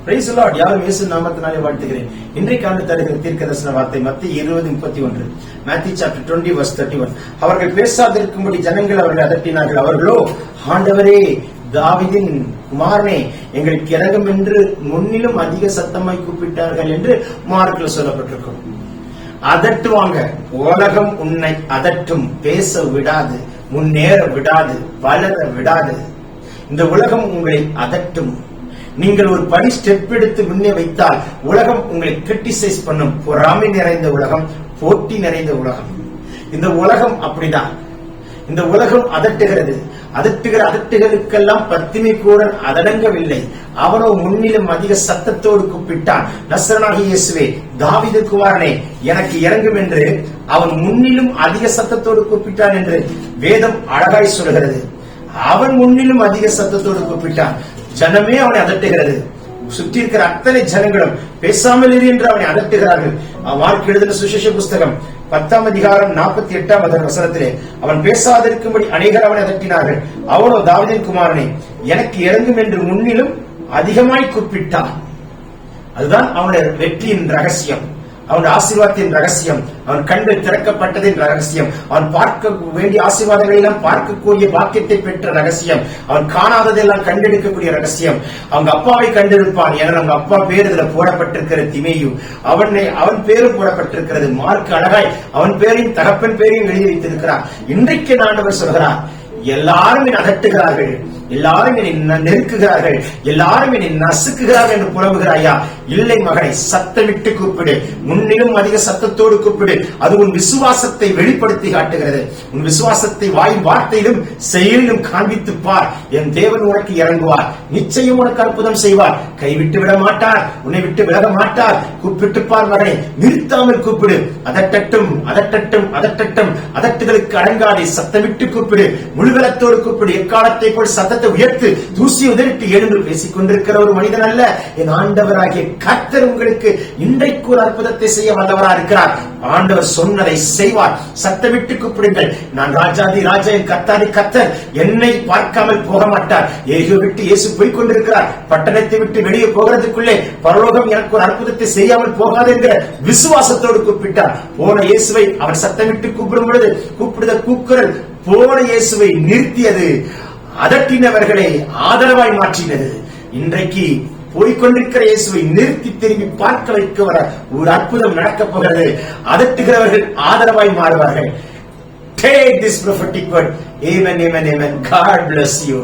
Praise the Lord. யாரும் இயேசு நாமத்தினாலே வாழ்த்துகிறேன். இன்றைக்கான தருகிற தீர்க்கதரிசன வார்த்தை மத்தேயு 20:31. Matthew chapter 20 verse 31. அவர்கள் பேசாதிருக்கும்படி ஜனங்கள் அவர்களை அதட்டினார்கள். அவர்களோ, ஆண்டவரே, தாவீதின் குமாரனே, எங்களுக்கு இறங்கும் என்று முன்னிலும் அதிக சத்தமாய் கூப்பிட்டார்கள் என்று மார்க்கில் சொல்லப்பட்டிருக்கும். அதட்டுவாங்க. உலகம் உன்னை அதட்டும், பேச விடாது, முன்னேற விடாது, வளர விடாது. இந்த உலகம் உங்களை அதட்டும். நீங்கள் ஒரு படி ஸ்டெப் எடுத்து முன்னே வைத்தால் உலகம் உங்களை கிரிட்டிசைஸ் பண்ணும். பொறாமை நிறைந்த உலகம், போட்டி நிறைந்த உலகம். இந்த உலகம் அப்படிதான். இந்த உலகம் அதட்டுகிறது. அதட்டுகளுக்கெல்லாம் பத்திமை கூட அதடங்கவில்லை. அவனோ முன்னிலும் அதிக சத்தத்தோடு கூப்பிட்டான், நசரேயனாகிய இயேசுவே, தாவீது குமாரனே, எனக்கு இறங்கும் என்று அவன் முன்னிலும் அதிக சத்தத்தோடு கூப்பிட்டான் என்று வேதம் அழகாய் சொல்கிறது. அவன் முன்னிலும் அதிக சத்தத்தோடு கூப்பிட்டான். ஜனமே அவனை அதட்டுகிறது. சுற்றி இருக்கிற அத்தனை ஜனங்களும் பேசாமல் இரு என்று அவனை அதட்டுகிறார்கள். மார்க் எழுதின சுவிசேஷ புஸ்தகம் 10ஆம் அதிகாரம் 48ஆம் வசனத்திலே, அவன் பேசாதிருக்கும்படி அநேகர் அவனை அதட்டினார்கள். அவனோ, தாவீதின் குமாரனே, எனக்கு இறங்கும் என்று முன்னிலும் அதிகமாய் கூப்பிட்டான். அதுதான் அவனுடைய வெற்றியின் ரகசியம், அவன் ஆசீர்வாதத்தின் ரகசியம், அவன் கண்கள் திறக்கப்பட்டதின் ரகசியம், அவன் பார்க்க வேண்டிய ஆசீர்வாதங்களை எல்லாம் பார்க்கக்கூடிய பாக்கியத்தை பெற்ற ரகசியம், அவன் காணாததெல்லாம் கண்டெடுக்கக்கூடிய ரகசியம். அவங்க அப்பாவை கண்டிருப்பான். ஏன்னா அவங்க அப்பா பேர் இதுல போடப்பட்டிருக்கிற திமேயு, அவன் பேரும் போடப்பட்டிருக்கிறது. மார்க் அழகாய் அவன் பேரையும் தகப்பன் பேரையும் எழுதி வைத்திருக்கிறார். இன்றைக்கு ஆண்டவர் சொல்கிறார், எல்லாரும் என்னை அதட்டுகிறார்கள், எல்லாரும் என்னை நெருக்குகிறார்கள், எல்லாரும் என்னை நசுக்குகிறார்கள் என்று புலம்புகிறாயா? இல்லை மகனை, சத்தமிட்டு கூப்பிடு, முன்னிலும் அதிக சத்தத்தோடு கூப்பிடு. அது உன் விசுவாசத்தை வெளிப்படுத்தி காட்டுகிறது. உன் விசுவாசத்தை வாய் வார்த்தையிலும் செயலிலும் காண்பித்து பார். என் தேவன் உனக்கு இறங்குவார், நிச்சயம் உனக்கு அற்புதம் செய்வார், கைவிட்டு விட மாட்டார், உன்னை விட்டு விலக மாட்டார். கூப்பிட்டு பார் மகனை, நிறுத்தாமல் கூப்பிடு. அதட்டட்டும், அதட்டட்டும், அதட்டட்டும், அதட்டுகளுக்கு அடங்காதே, சத்தமிட்டு கூப்பிடு, முழுவலத்தோடு கூப்பிடு. எக்காலத்தை போல் சத்தத்தை உயர்த்து, தூசி உதறிட்டு எழுந்து. பேசிக் கொண்டிருக்கிற ஒரு மனிதன் அல்ல, என் ஆண்டவராகிய கர்த்தர் உங்களுக்கு இன்றைக்கு ஒரு அற்புதத்தை செய்ய வல்லவராக இருக்கிறார். ஆண்டவர் சொன்னதை செய்வார். சத்தமிட்டு கூப்பிடுங்கள். நான் ராஜாதி ராஜா, என் கர்த்தாதி கர்த்தர், என்னை பார்க்காமல் போக மாட்டார். எரிகோ விட்டு இயேசு போய் கொண்டிருக்கிறார். பட்டணத்தை விட்டு வெளியே போகிறதுக்குள்ளே பரலோகம் எனக்கு ஒரு அற்புதத்தை செய்யாமல் போகாது என்கிற விசுவாசத்தோடு கூப்பிட்டார். போன இயேசுவை அவர் சத்தமிட்டு கூப்பிடும் பொழுது கூப்பிடுத கூக்குரல் போன இயேசுவை நிறுத்தியது, அதட்டினவர்களை ஆதரவாய் மாற்றினது. இன்றைக்கு போய்கொண்டிருக்கிற இயேசுவை நிறுத்தி திரும்பி பார்க்க வைக்க வர ஒரு அற்புதம் நடக்கப் போகிறது. அதட்டுகிறவர்கள் ஆதரவாய் மாறுவார்கள். Take this prophetic word. Amen, amen, amen. God bless you.